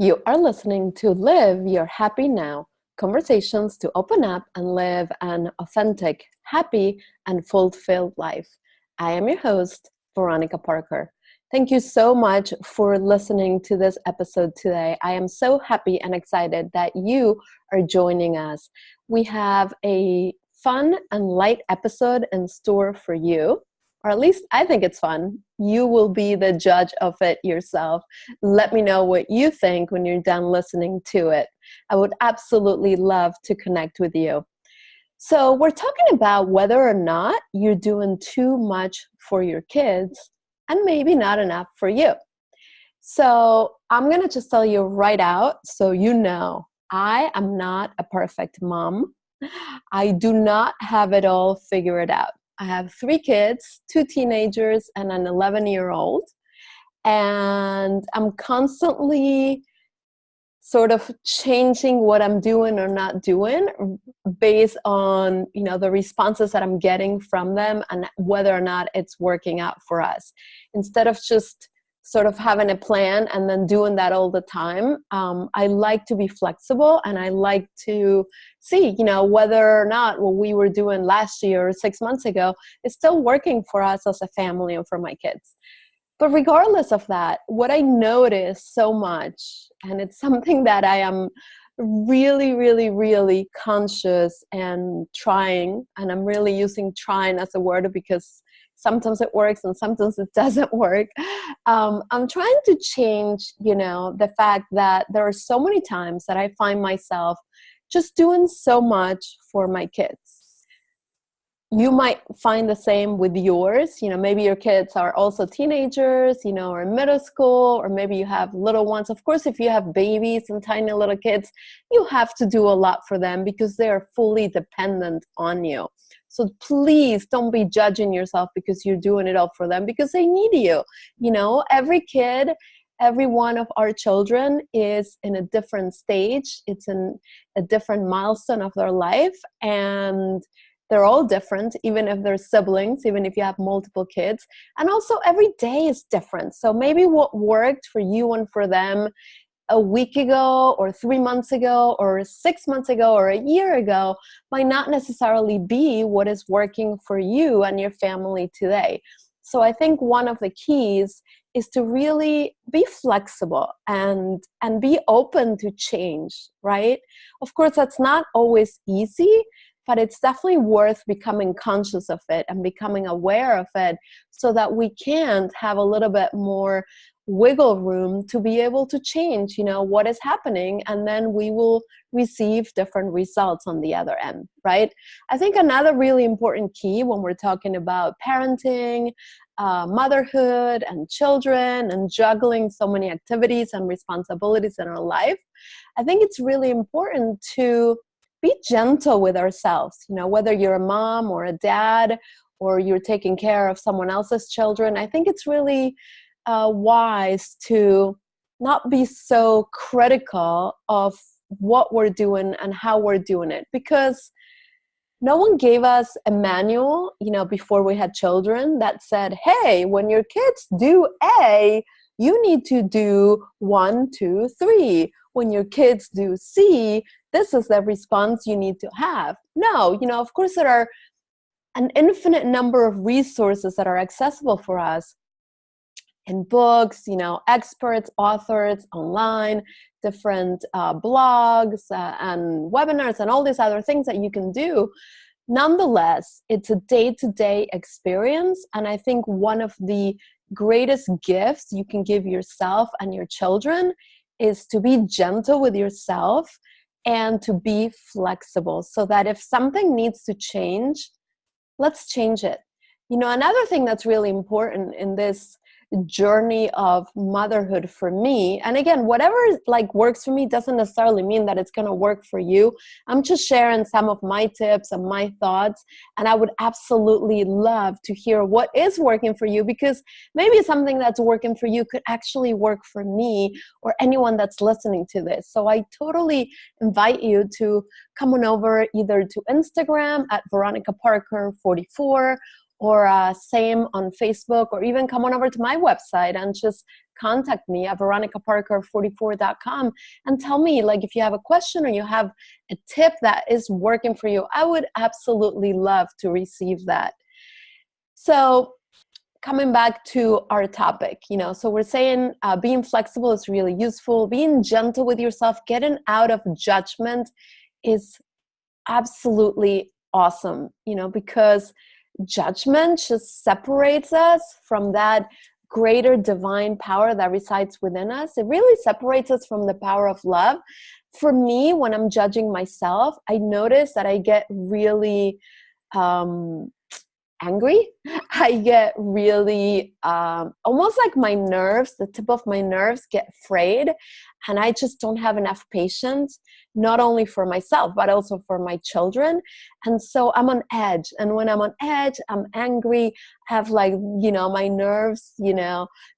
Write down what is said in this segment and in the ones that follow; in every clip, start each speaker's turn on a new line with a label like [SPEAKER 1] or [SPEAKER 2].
[SPEAKER 1] You are listening to Live Your Happy Now, conversations to open up and live an authentic, happy, and fulfilled life. I am your host, Veronica Parker. Thank you so much for listening to this episode today. I am so happy and excited that you are joining us. We have a fun and light episode in store for you, or at least I think it's fun. You will be the judge of it yourself. Let me know what you think when you're done listening to it. I would absolutely love to connect with you. So we're talking about whether or not you're doing too much for your kids and maybe not enough for you. So I'm going to just tell you right out so you know, I am not a perfect mom. I do not have it all figured out. I have 3 kids, 2 teenagers, and an 11-year-old. And I'm constantly sort of changing what I'm doing or not doing based on, the responses that I'm getting from them and whether or not it's working out for us. Instead of just sort of having a plan and then doing that all the time, I like to be flexible and I like to see, whether or not what we were doing last year or 6 months ago is still working for us as a family and for my kids. But regardless of that, what I notice so much, and it's something that I am really, really, really conscious and trying, and I'm really using trying as a word because sometimes it works and sometimes it doesn't work. I'm trying to change, the fact that there are so many times that I find myself just doing so much for my kids. You might find the same with yours. Maybe your kids are also teenagers, or in middle school, or maybe you have little ones. Of course, if you have babies and tiny little kids, you have to do a lot for them because they are fully dependent on you. So please don't be judging yourself because you're doing it all for them because they need you. Every kid, every one of our children is in a different stage. It's in a different milestone of their life, and they're all different, even if they're siblings, even if you have multiple kids. And also every day is different. So maybe what worked for you and for them a week ago or 3 months ago or 6 months ago or a year ago might not necessarily be what is working for you and your family today. So I think one of the keys is to really be flexible and be open to change, right? Of course, that's not always easy, but it's definitely worth becoming conscious of it and becoming aware of it so that we can have a little bit more wiggle room to be able to change, what is happening, and then we will receive different results on the other end, right? I think another really important key when we're talking about parenting, motherhood, and children, and juggling so many activities and responsibilities in our life, I think it's really important to be gentle with ourselves, whether you're a mom or a dad or you're taking care of someone else's children. I think it's really wise to not be so critical of what we're doing and how we're doing it, because no one gave us a manual, before we had children that said, hey, when your kids do A, you need to do 1, 2, 3. When your kids do C, this is the response you need to have. No, of course there are an infinite number of resources that are accessible for us in books, experts, authors, online, different blogs and webinars and all these other things that you can do. Nonetheless, it's a day-to-day experience. And I think one of the greatest gifts you can give yourself and your children is to be gentle with yourself and to be flexible so that if something needs to change, let's change it. Another thing that's really important in this journey of motherhood for me, and again, whatever works for me doesn't necessarily mean that it's going to work for you. I'm just sharing some of my tips and my thoughts, and I would absolutely love to hear what is working for you, because maybe something that's working for you could actually work for me or anyone that's listening to this. So I totally invite you to come on over either to Instagram at Veronica Parker 44 or same on Facebook, or even come on over to my website and just contact me at veronicaparker44.com and tell me, like, if you have a question or you have a tip that is working for you. I would absolutely love to receive that. So coming back to our topic, so we're saying being flexible is really useful. Being gentle with yourself, getting out of judgment is absolutely awesome, because judgment just separates us from that greater divine power that resides within us. It really separates us from the power of love. For me, when I'm judging myself, I notice that I get really angry. I get really almost like my nerves, the tip of my nerves get frayed, and I just don't have enough patience, not only for myself, but also for my children. And so I'm on edge. And when I'm on edge, I'm angry, have my nerves,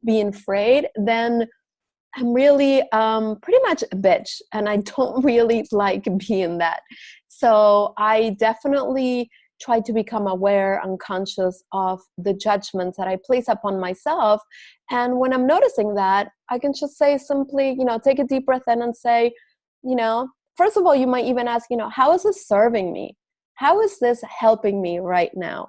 [SPEAKER 1] being frayed, then I'm really pretty much a bitch, and I don't really like being that. So I definitely try to become aware and conscious of the judgments that I place upon myself. And when I'm noticing that, I can just say simply, take a deep breath in and say, first of all, you might even ask, how is this serving me? How is this helping me right now?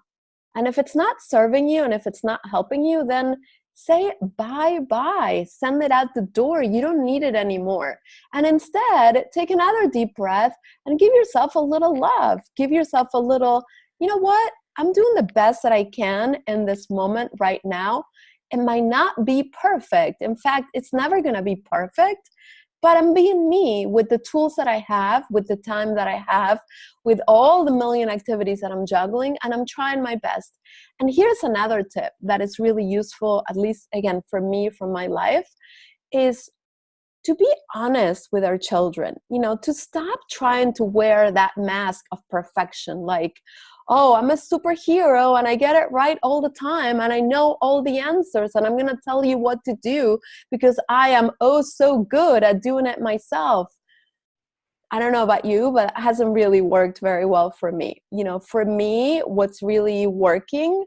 [SPEAKER 1] And if it's not serving you and if it's not helping you, then say bye-bye. Send it out the door. You don't need it anymore. And instead, take another deep breath and give yourself a little love. Give yourself a little, you know what? I'm doing the best that I can in this moment right now. It might not be perfect. In fact, it's never going to be perfect. But I'm being me with the tools that I have, with the time that I have, with all the million activities that I'm juggling, and I'm trying my best. And here's another tip that is really useful, at least, again, for me, from my life, is to be honest with our children, to stop trying to wear that mask of perfection, like, oh, I'm a superhero and I get it right all the time and I know all the answers and I'm going to tell you what to do because I am oh so good at doing it myself. I don't know about you, but it hasn't really worked very well for me. For me, what's really working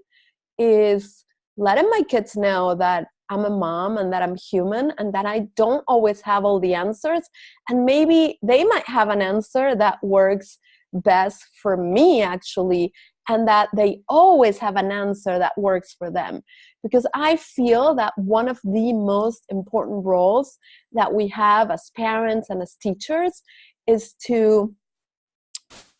[SPEAKER 1] is letting my kids know that I'm a mom and that I'm human and that I don't always have all the answers. And maybe they might have an answer that works best for me, actually, and that they always have an answer that works for them. Because I feel that one of the most important roles that we have as parents and as teachers is to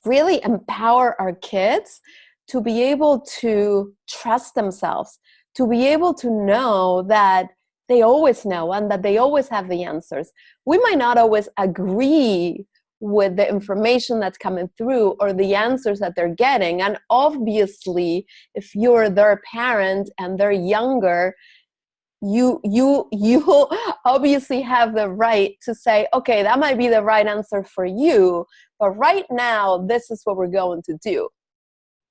[SPEAKER 1] really empower our kids to be able to trust themselves, to be able to know that they always know and that they always have the answers. We might not always agree with the information that's coming through or the answers that they're getting. And obviously, if you're their parent and they're younger, you obviously have the right to say, okay, that might be the right answer for you, but right now, this is what we're going to do.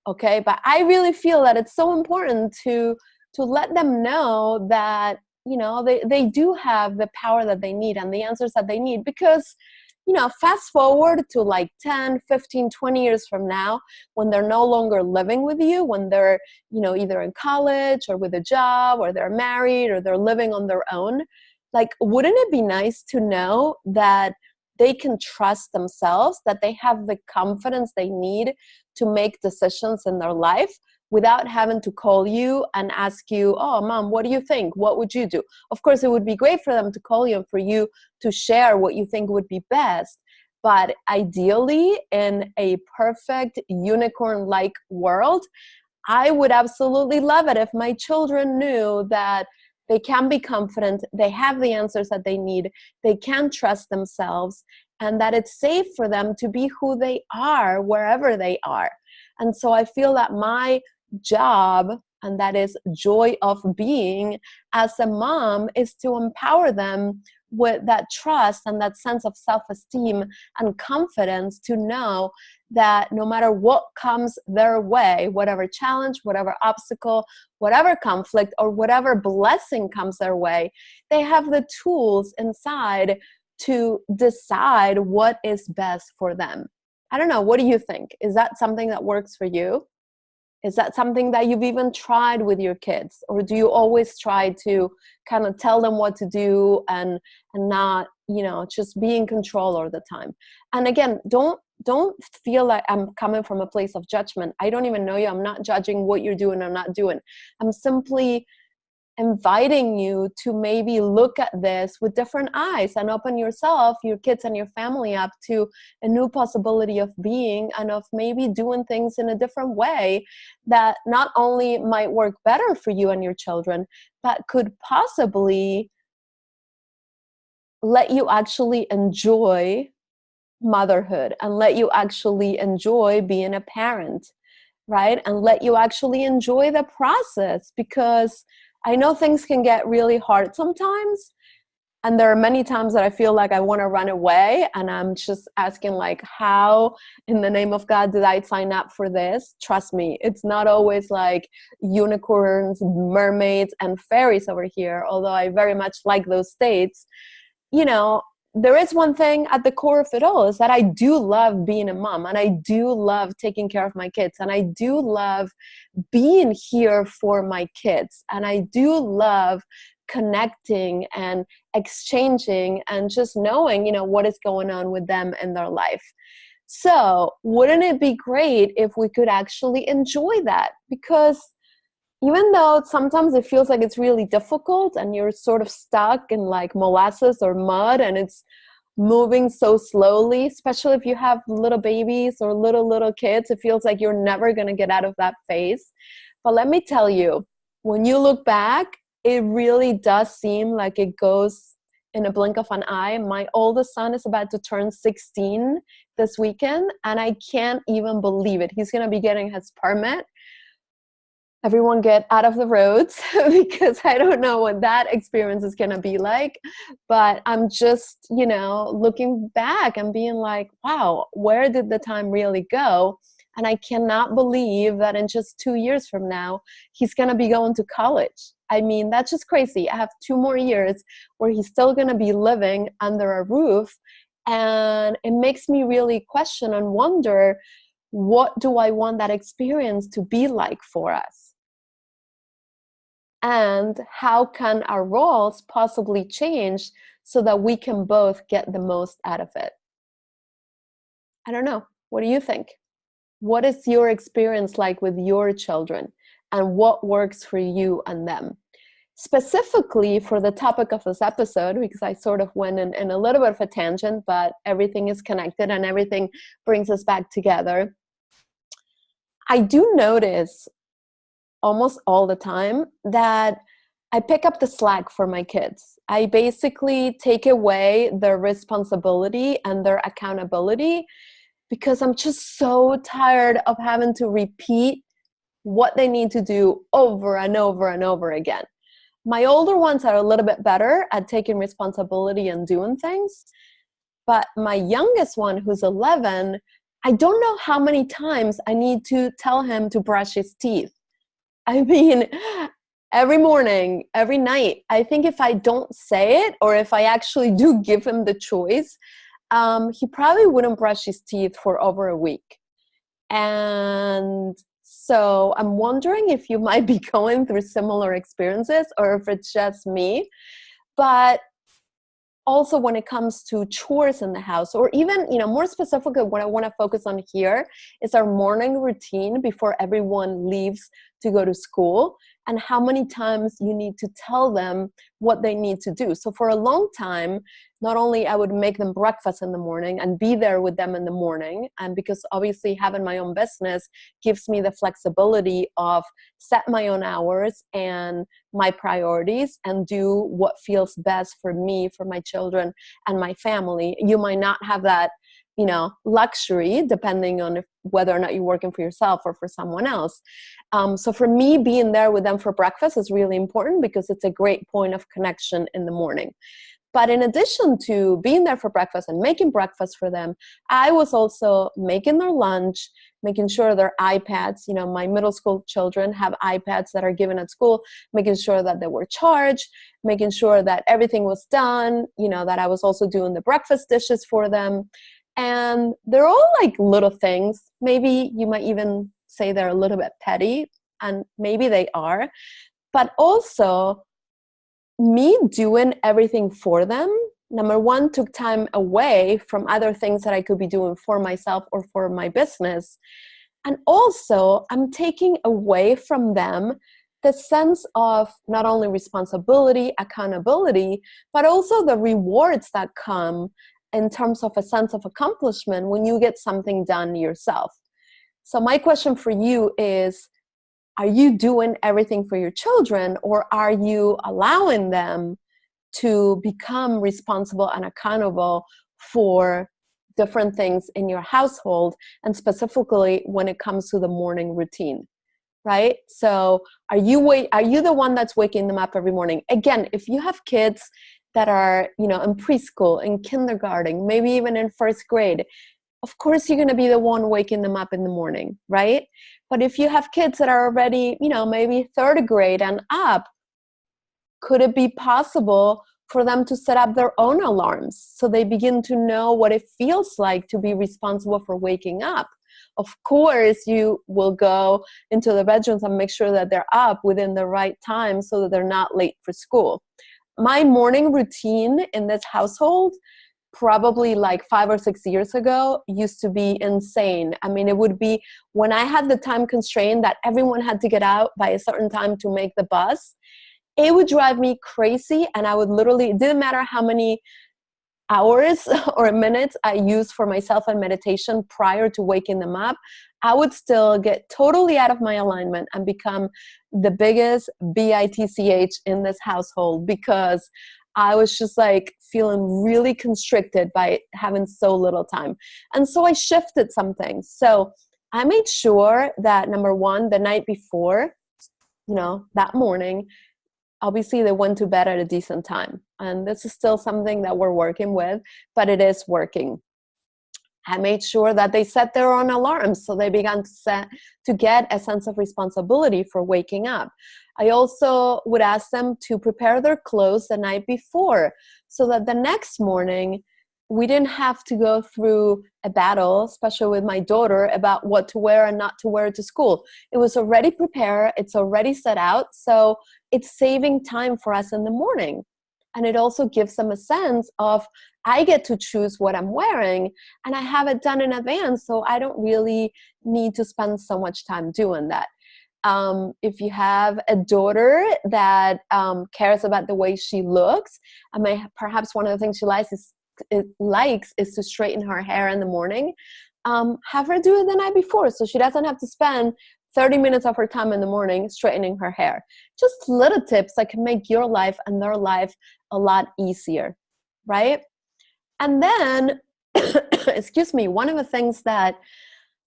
[SPEAKER 1] Okay, but I really feel that it's so important to let them know that, they do have the power that they need and the answers that they need. Because, fast forward to like 10, 15, 20 years from now, when they're no longer living with you, when they're, either in college or with a job or they're married or they're living on their own, like, wouldn't it be nice to know that they can trust themselves, that they have the confidence they need to make decisions in their life without having to call you and ask you, oh, mom, what do you think? What would you do? Of course, it would be great for them to call you and for you to share what you think would be best. But ideally, in a perfect unicorn-like world, I would absolutely love it if my children knew that they can be confident, they have the answers that they need, they can trust themselves, and that it's safe for them to be who they are wherever they are. And so I feel that my job, and that is joy of being as a mom, is to empower them with that trust and that sense of self-esteem and confidence to know that no matter what comes their way, whatever challenge, whatever obstacle, whatever conflict, or whatever blessing comes their way, they have the tools inside to decide what is best for them. I don't know. What do you think? Is that something that works for you? Is that something that you've even tried with your kids? Or do you always try to kind of tell them what to do and not, just be in control all the time? And again, don't feel like I'm coming from a place of judgment. I don't even know you. I'm not judging what you're doing or not doing. I'm simply inviting you to maybe look at this with different eyes and open yourself, your kids and your family up to a new possibility of being and of maybe doing things in a different way that not only might work better for you and your children, but could possibly let you actually enjoy motherhood and let you actually enjoy being a parent, right? And let you actually enjoy the process, because I know things can get really hard sometimes. And there are many times that I feel like I want to run away, and I'm just asking, like, how in the name of God did I sign up for this? Trust me, it's not always like unicorns, mermaids, and fairies over here, although I very much like those states. There is one thing at the core of it all, is that I do love being a mom, and I do love taking care of my kids, and I do love being here for my kids, and I do love connecting and exchanging and just knowing, what is going on with them in their life. So wouldn't it be great if we could actually enjoy that? Because even though sometimes it feels like it's really difficult and you're sort of stuck in like molasses or mud and it's moving so slowly, especially if you have little babies or little kids, it feels like you're never going to get out of that phase. But let me tell you, when you look back, it really does seem like it goes in a blink of an eye. My oldest son is about to turn 16 this weekend, and I can't even believe it. He's going to be getting his permit. Everyone get out of the roads because I don't know what that experience is going to be like. But I'm just, looking back and being like, wow, where did the time really go? And I cannot believe that in just 2 years from now, he's going to be going to college. I mean, that's just crazy. I have 2 more years where he's still going to be living under a roof. And it makes me really question and wonder, what do I want that experience to be like for us? And how can our roles possibly change so that we can both get the most out of it? I don't know. What do you think? What is your experience like with your children, and what works for you and them? Specifically for the topic of this episode, because I sort of went in a little bit of a tangent, but everything is connected and everything brings us back together. I do notice almost all the time that I pick up the slack for my kids. I basically take away their responsibility and their accountability because I'm just so tired of having to repeat what they need to do over and over and over again. My older ones are a little bit better at taking responsibility and doing things. But my youngest one, who's 11, I don't know how many times I need to tell him to brush his teeth. I mean, every morning, every night. I think if I don't say it, or if I actually do give him the choice, he probably wouldn't brush his teeth for over a week. And so I'm wondering if you might be going through similar experiences, or if it's just me. But also when it comes to chores in the house, or even, more specifically, what I want to focus on here is our morning routine before everyone leaves to go to school, and how many times you need to tell them what they need to do. So for a long time, not only I would make them breakfast in the morning and be there with them in the morning, and because obviously having my own business gives me the flexibility of set my own hours and my priorities and do what feels best for me, for my children and my family. You might not have that, luxury, depending on whether or not you're working for yourself or for someone else. So for me, being there with them for breakfast is really important because it's a great point of connection in the morning. But in addition to being there for breakfast and making breakfast for them, I was also making their lunch, making sure their iPads, my middle school children have iPads that are given at school, making sure that they were charged, making sure that everything was done, that I was also doing the breakfast dishes for them. And they're all like little things. Maybe you might even say they're a little bit petty, and maybe they are, but also me doing everything for them, number one, took time away from other things that I could be doing for myself or for my business. And also, I'm taking away from them the sense of not only responsibility, accountability, but also the rewards that come in terms of a sense of accomplishment when you get something done yourself. So my question for you is, are you doing everything for your children, or are you allowing them to become responsible and accountable for different things in your household, and specifically when it comes to the morning routine, right? So are you the one that's waking them up every morning? Again, if you have kids that are, in preschool, in kindergarten, maybe even in first grade, of course you're going to be the one waking them up in the morning, right? But if you have kids that are already, maybe third grade and up, could it be possible for them to set up their own alarms so they begin to know what it feels like to be responsible for waking up? Of course, you will go into the bedrooms and make sure that they're up within the right time so that they're not late for school. My morning routine in this household, probably like 5 or 6 years ago, used to be insane. I mean, it would be when I had the time constraint that everyone had to get out by a certain time to make the bus, it would drive me crazy. And I would literally, it didn't matter how many hours or minutes I used for myself and meditation prior to waking them up, I would still get totally out of my alignment and become the biggest bitch in this household, because I was just like feeling really constricted by having so little time. And so I shifted some things. So I made sure that, number one, the night before, that morning, obviously they went to bed at a decent time. And this is still something that we're working with, but it is working. I made sure that they set their own alarms, so they began to get a sense of responsibility for waking up. I also would ask them to prepare their clothes the night before, so that the next morning we didn't have to go through a battle, especially with my daughter, about what to wear and not to wear to school. It was already prepared, it's already set out, so it's saving time for us in the morning. And it also gives them a sense of, I get to choose what I'm wearing, and I have it done in advance, so I don't really need to spend so much time doing that. If you have a daughter that cares about the way she looks, perhaps one of the things she likes is to straighten her hair in the morning, have her do it the night before, so she doesn't have to spend 30 minutes of her time in the morning straightening her hair. Just little tips that can make your life and their life a lot easier, right? And then, excuse me, one of the things that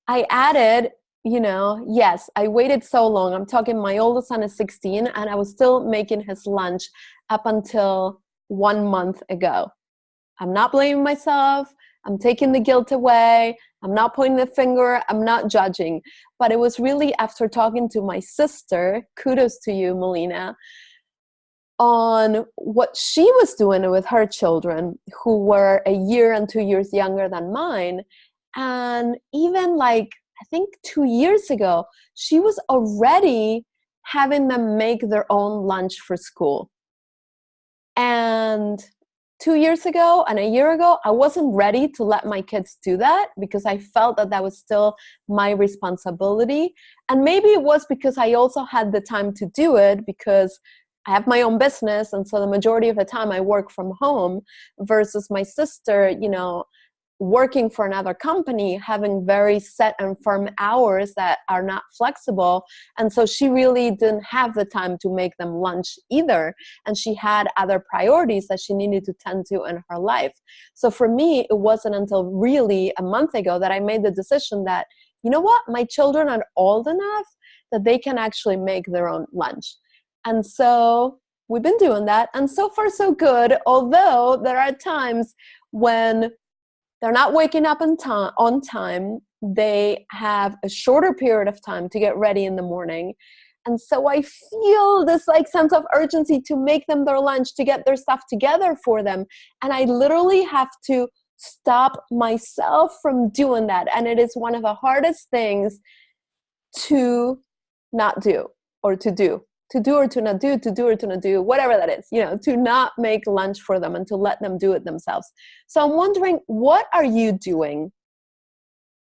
[SPEAKER 1] I added, yes, I waited so long. I'm talking, my oldest son is 16, and I was still making his lunch up until 1 month ago. I'm not blaming myself. I'm taking the guilt away. I'm not pointing the finger. I'm not judging. But it was really after talking to my sister, kudos to you, Melina, on what she was doing with her children, who were 1 year and 2 years younger than mine. And even I think 2 years ago, she was already having them make their own lunch for school. And 2 years ago and 1 year ago, I wasn't ready to let my kids do that, because I felt that was still my responsibility. And maybe it was because I also had the time to do it, because I have my own business, and so the majority of the time I work from home, versus my sister, working for another company, having very set and firm hours that are not flexible. And so she really didn't have the time to make them lunch either. And she had other priorities that she needed to tend to in her life. So for me, it wasn't until really a month ago that I made the decision that, you know what, my children are old enough that they can actually make their own lunch. And so we've been doing that. And so far, so good. Although there are times when they're not waking up on time, they have a shorter period of time to get ready in the morning. And so I feel this sense of urgency to make them their lunch, to get their stuff together for them. And I literally have to stop myself from doing that. And it is one of the hardest things to not do, or to do, or to not do, to do or to not do, whatever that is, to not make lunch for them and to let them do it themselves. So I'm wondering, what are you doing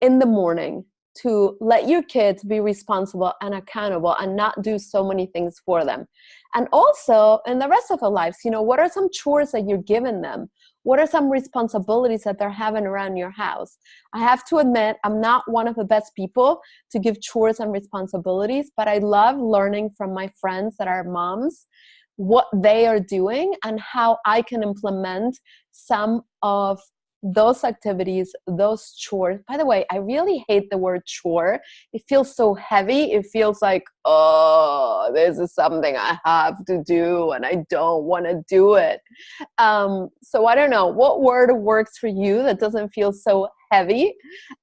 [SPEAKER 1] in the morning to let your kids be responsible and accountable and not do so many things for them? And also in the rest of their lives, what are some chores that you're giving them? What are some responsibilities that they're having around your house? I have to admit, I'm not one of the best people to give chores and responsibilities, but I love learning from my friends that are moms, what they are doing and how I can implement some of those activities, those chores. By the way, I really hate the word chore. It feels so heavy. It feels like, oh, this is something I have to do and I don't want to do it. So I don't know what word works for you that doesn't feel so heavy.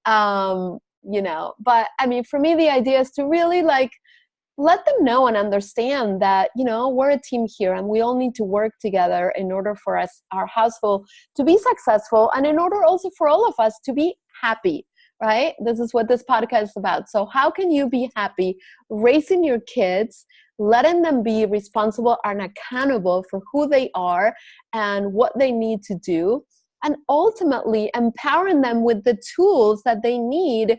[SPEAKER 1] But I mean, for me, the idea is to really let them know and understand that, we're a team here and we all need to work together in order for our household to be successful and in order also for all of us to be happy, right? This is what this podcast is about. So how can you be happy raising your kids, letting them be responsible and accountable for who they are and what they need to do, and ultimately empowering them with the tools that they need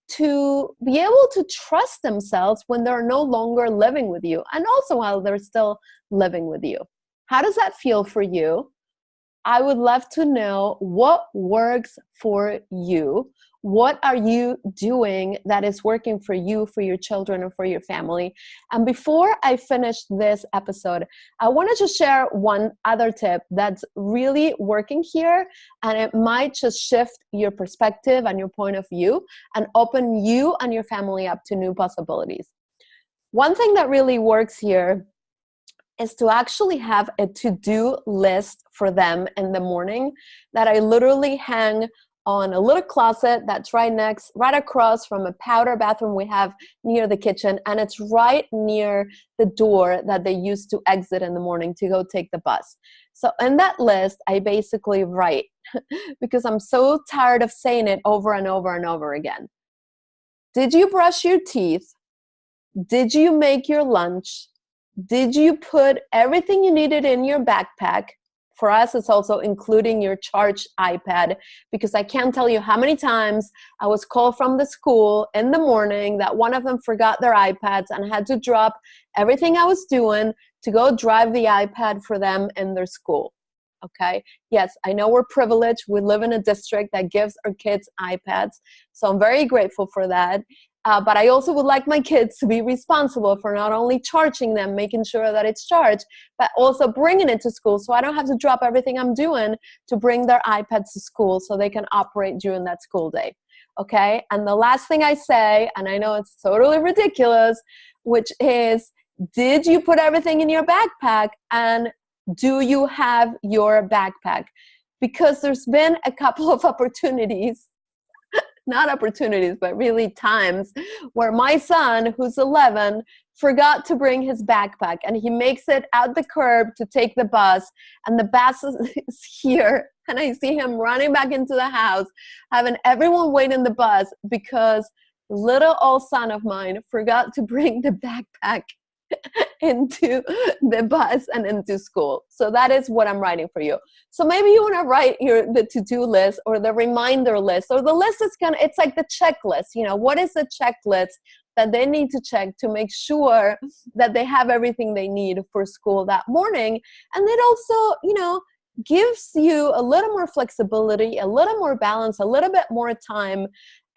[SPEAKER 1] to be able to trust themselves when they're no longer living with you, and also while they're still living with you. How does that feel for you? I would love to know what works for you. What are you doing that is working for you, for your children, or for your family? And before I finish this episode, I want to just share one other tip that's really working here, and it might just shift your perspective and your point of view and open you and your family up to new possibilities. One thing that really works here is to actually have a to-do list for them in the morning that I literally hang on a little closet that's right across from a powder bathroom we have near the kitchen, and it's right near the door that they use to exit in the morning to go take the bus. So in that list, I basically write, because I'm so tired of saying it over and over and over again. Did you brush your teeth? Did you make your lunch? Did you put everything you needed in your backpack? For us, it's also including your charged iPad, because I can't tell you how many times I was called from the school in the morning that one of them forgot their iPads and had to drop everything I was doing to go drive the iPad for them in their school. Okay? Yes, I know we're privileged. We live in a district that gives our kids iPads, so I'm very grateful for that. But I also would like my kids to be responsible for not only charging them, making sure that it's charged, but also bringing it to school, so I don't have to drop everything I'm doing to bring their iPads to school so they can operate during that school day. Okay? And the last thing I say, and I know it's totally ridiculous, which is, did you put everything in your backpack, and do you have your backpack? Because there's been a couple of opportunities, not opportunities, but really times where my son, who's 11, forgot to bring his backpack, and he makes it out the curb to take the bus, and the bus is here, and I see him running back into the house, having everyone wait in the bus because little old son of mine forgot to bring the backpack into the bus and into school. So that is what I'm writing for you. So maybe you want to write the to-do list or the reminder list, or the list is it's like the checklist. What is the checklist that they need to check to make sure that they have everything they need for school that morning? And it also, gives you a little more flexibility, a little more balance, a little bit more time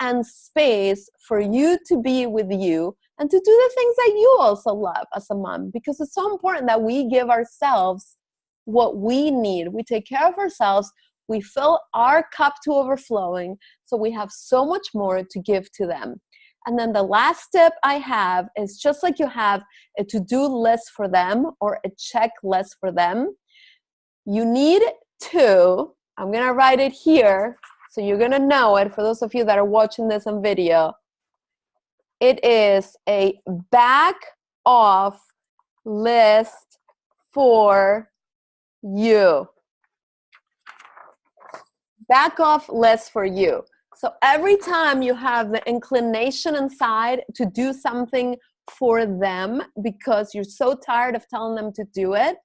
[SPEAKER 1] and space for you to be with you and to do the things that you also love as a mom, because it's so important that we give ourselves what we need. We take care of ourselves. We fill our cup to overflowing, so we have so much more to give to them. And then the last tip I have is, just like you have a to-do list for them or a checklist for them, you need to, I'm going to write it here so you're going to know it for those of you that are watching this on video. It is a back-off list for you. Back-off list for you. So every time you have the inclination inside to do something for them because you're so tired of telling them to do it,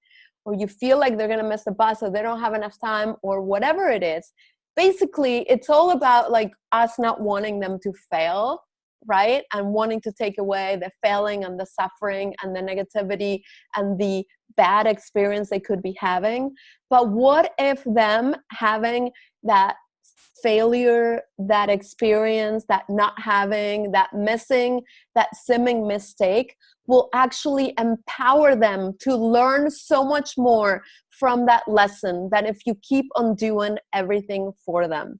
[SPEAKER 1] or you feel like they're going to miss the bus or they don't have enough time or whatever it is, basically it's all about like us not wanting them to fail, right? And wanting to take away the failing and the suffering and the negativity and the bad experience they could be having. But what if them having that failure, that experience, that not having, that missing, that simming mistake will actually empower them to learn so much more from that lesson than if you keep on doing everything for them,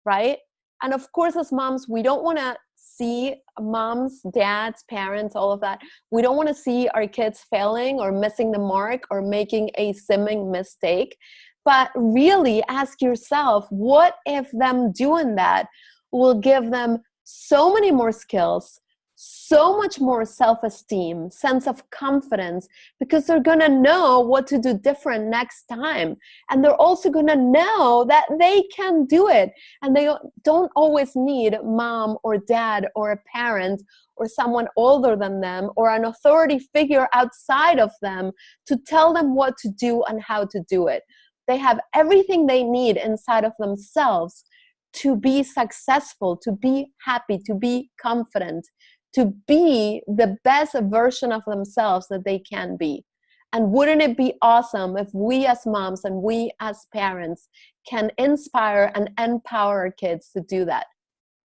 [SPEAKER 1] right? And of course, as moms, we don't want to see moms, dads, parents, all of that. We don't want to see our kids failing or missing the mark or making a simming mistake. But really ask yourself, what if them doing that will give them so many more skills, so much more self-esteem, sense of confidence, because they're going to know what to do different next time. And they're also going to know that they can do it. And they don't always need mom or dad or a parent or someone older than them or an authority figure outside of them to tell them what to do and how to do it. They have everything they need inside of themselves to be successful, to be happy, to be confident, to be the best version of themselves that they can be. And wouldn't it be awesome if we as moms and we as parents can inspire and empower our kids to do that?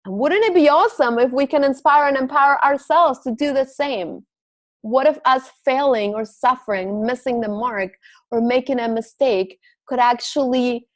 [SPEAKER 1] And wouldn't it be awesome if we can inspire and empower ourselves to do the same? What if us failing or suffering, missing the mark, or making a mistake could actually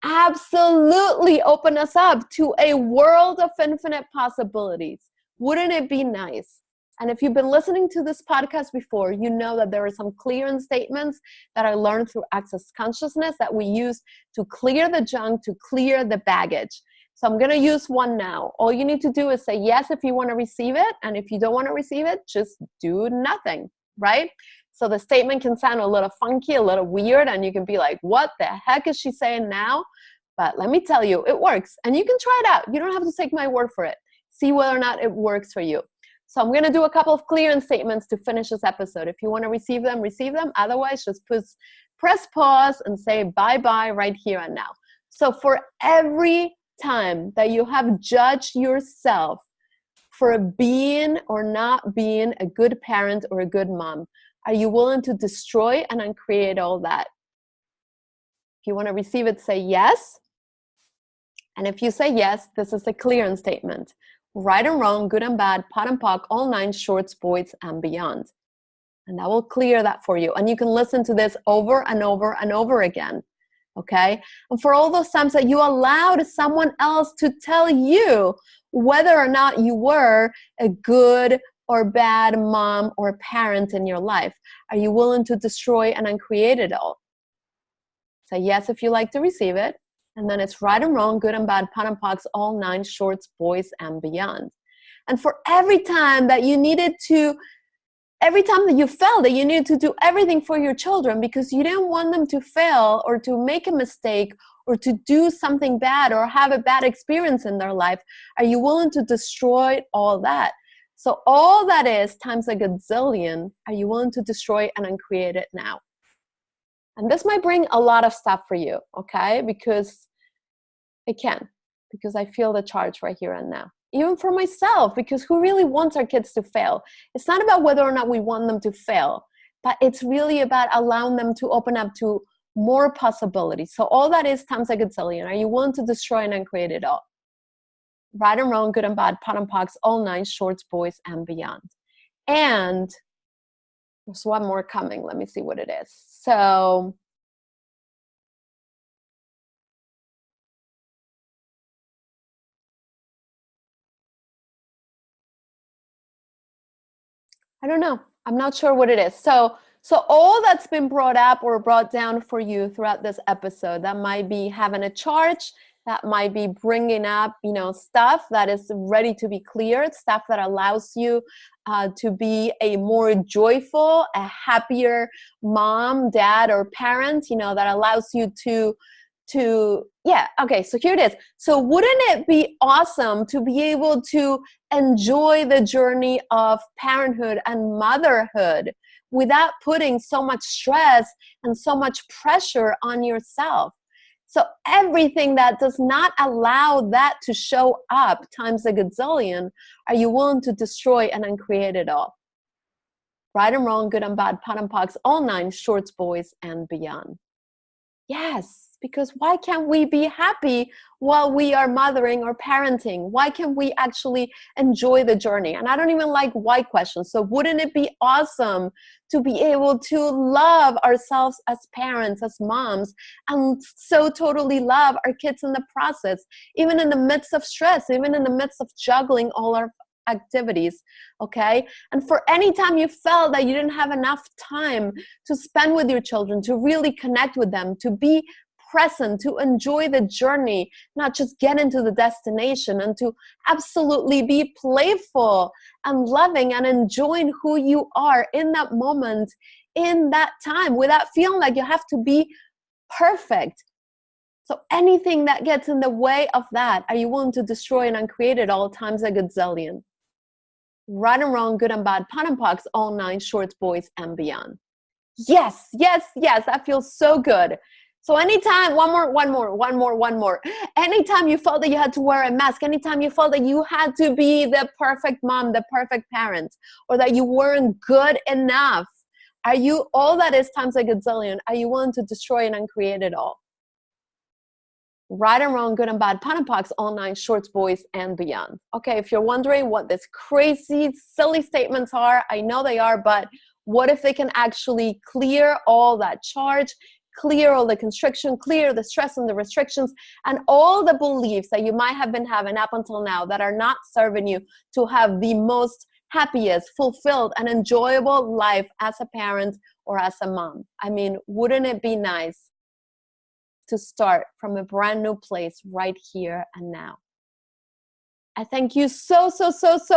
[SPEAKER 1] absolutely open us up to a world of infinite possibilities? Wouldn't it be nice? And if you've been listening to this podcast before, you know that there are some clearing statements that I learned through Access Consciousness that we use to clear the junk, to clear the baggage. So I'm going to use one now. All you need to do is say yes if you want to receive it. And if you don't want to receive it, just do nothing, right? So the statement can sound a little funky, a little weird, and you can be like, what the heck is she saying now? But let me tell you, it works. And you can try it out. You don't have to take my word for it. See whether or not it works for you. So I'm going to do a couple of clearing statements to finish this episode. If you want to receive them, receive them. Otherwise, just press pause and say bye-bye right here and now. So for every time that you have judged yourself for being or not being a good parent or a good mom, are you willing to destroy and uncreate all that? If you want to receive it, say yes. And if you say yes, this is the clearance statement. Right and wrong, good and bad, pot and pock, all nine shorts, boys, and beyond. And that will clear that for you. And you can listen to this over and over and over again. Okay? And for all those times that you allowed someone else to tell you whether or not you were a good or bad mom or parent in your life, are you willing to destroy and uncreate it all? Say yes if you like to receive it. And then it's right and wrong, good and bad, pot and pocks, all nine shorts, boys, and beyond. And for every time that you felt that you needed to do everything for your children because you didn't want them to fail or to make a mistake or to do something bad or have a bad experience in their life, are you willing to destroy all that? So all that is times a gazillion, are you willing to destroy and uncreate it now? And this might bring a lot of stuff for you, okay? Because it can, because I feel the charge right here and now. Even for myself, because who really wants our kids to fail? It's not about whether or not we want them to fail, but it's really about allowing them to open up to more possibilities. So all that is times a gazillion. Are you willing to destroy and uncreate it all? Right and wrong, good and bad, pot and pocks, all nine shorts, boys, and beyond. And there's one more coming. Let me see what it is. So I don't know. I'm not sure what it is. So all that's been brought up or brought down for you throughout this episode, that might be having a charge, that might be bringing up, stuff that is ready to be cleared, stuff that allows you to be a more joyful, a happier mom, dad, or parent, that allows you to to, yeah, okay, so here it is. So wouldn't it be awesome to be able to enjoy the journey of parenthood and motherhood without putting so much stress and so much pressure on yourself? So everything that does not allow that to show up times a gazillion, are you willing to destroy and uncreate it all? Right and wrong, good and bad, pot and pox, all nine, shorts, boys, and beyond. Yes, because why can't we be happy while we are mothering or parenting? Why can't we actually enjoy the journey? And I don't even like why questions. So wouldn't it be awesome to be able to love ourselves as parents, as moms, and so totally love our kids in the process, even in the midst of stress, even in the midst of juggling all our activities, okay? And for any time you felt that you didn't have enough time to spend with your children, to really connect with them, to be present, to enjoy the journey, not just get into the destination, and to absolutely be playful and loving and enjoying who you are in that moment, in that time, without feeling like you have to be perfect. So anything that gets in the way of that, are you willing to destroy and uncreate it all times a gazillion? Right and wrong, good and bad, pot and pox, all nine, shorts, boys, and beyond. Yes, yes, yes, that feels so good. So anytime, one more. Anytime you felt that you had to wear a mask, anytime you felt that you had to be the perfect mom, the perfect parent, or that you weren't good enough, are you, all that is times a gazillion, are you willing to destroy and uncreate it all? Right and wrong, good and bad, pot and pox, all nine, shorts, boys, and beyond. Okay, if you're wondering what these crazy, silly statements are, I know they are, but what if they can actually clear all that charge, clear all the constriction, clear the stress and the restrictions, and all the beliefs that you might have been having up until now that are not serving you to have the most happiest, fulfilled, and enjoyable life as a parent or as a mom? I mean, wouldn't it be nice to start from a brand new place right here and now? I thank you so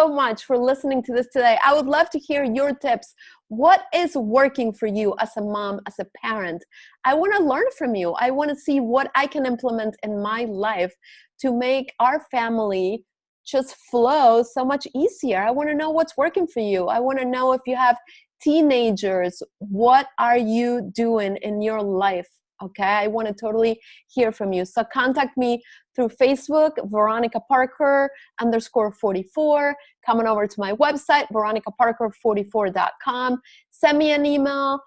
[SPEAKER 1] much for listening to this today. I would love to hear your tips. What is working for you as a mom, as a parent? I want to learn from you. I want to see what I can implement in my life to make our family just flow so much easier. I want to know what's working for you. I want to know, if you have teenagers, what are you doing in your life? Okay, I want to totally hear from you. So contact me through Facebook, Veronica Parker _44. Coming over to my website, veronicaparker44.com. Send me an email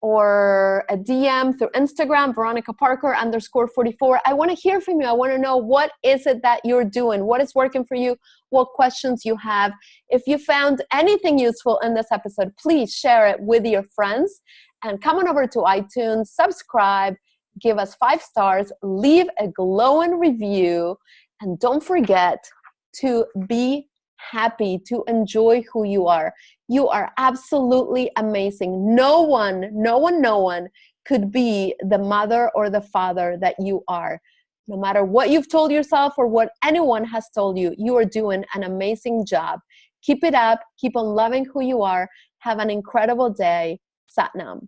[SPEAKER 1] or a DM through Instagram, Veronica Parker _44. I want to hear from you. I want to know, what is it that you're doing? What is working for you? What questions you have? If you found anything useful in this episode, please share it with your friends. And come on over to iTunes, subscribe, give us 5 stars, leave a glowing review, and don't forget to be happy, to enjoy who you are. You are absolutely amazing. No one could be the mother or the father that you are. No matter what you've told yourself or what anyone has told you, you are doing an amazing job. Keep it up. Keep on loving who you are. Have an incredible day. Sat Nam.